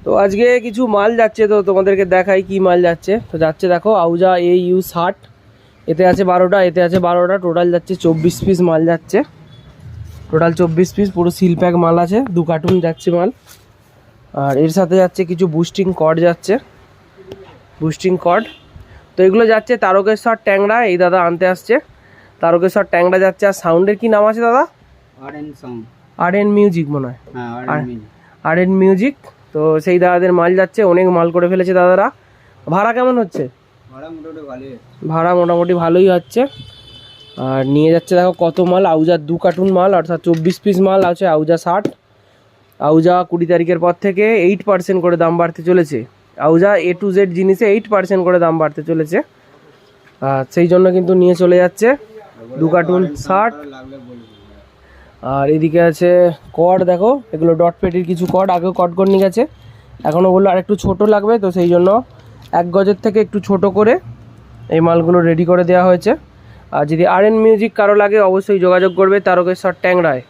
তো আজকে কিছু মাল যাচ্ছে, তো তোমাদেরকে দেখাই কি মাল যাচ্ছে। তো যাচ্ছে দেখো আউজা AU60, এতে আছে 12টা, এতে আছে 12টা, টোটাল যাচ্ছে 24 পিস মাল যাচ্ছে। টোটাল 24 পিস পুরো সিল প্যাক মাল আছে, 2 কার্টুন যাচ্ছে মাল। আর এর সাথে যাচ্ছে কিছু বুস্টিং কর্ড যাচ্ছে, বুস্টিং কর্ড। তো এগুলো যাচ্ছে তারকেশ্বর ট্যাংরা, এই দাদা আনতে আসছে। তারকেশ্বর ট্যাংরা যাচ্ছে। আর সাউন্ডের কি নাম আছে দাদা? RN মিউজিক মনে হয়। RN music. তো সেই দাদাদের মাল যাচ্ছে, অনেক মাল করে ফেলেছে দাদারা। ভাড়া কেমন হচ্ছে? ভাড়া মোটামুটি ভালোই হচ্ছে। আর নিয়ে যাচ্ছে দেখো কত মাল, আউজার 2 কার্টুন মাল, অর্থাৎ 24 পিস মাল আছে। আউজা 60, আউজা 20 তারিখের পর থেকে 8% করে দাম বাড়তে চলেছে। আউজা A to Z জিনিসে 8% করে দাম বাড়তে চলেছে। আর সেই জন্য কিন্তু নিয়ে চলে যাচ্ছে 2 কার্টুন 60। আর এদিকে আছে কর্ড, দেখো এগুলো ডট পেটির কিছু কর্ড, আগেও কর্ড করে নিয়ে গেছে, এখনও বললো আর একটু ছোটো লাগবে, তো সেই জন্য 1 গজের থেকে একটু ছোট করে এই মালগুলো রেডি করে দেওয়া হয়েছে। আর যদি RN মিউজিক কারো লাগে অবশ্যই যোগাযোগ করবে তারকেশ্বর ট্যাংরায়।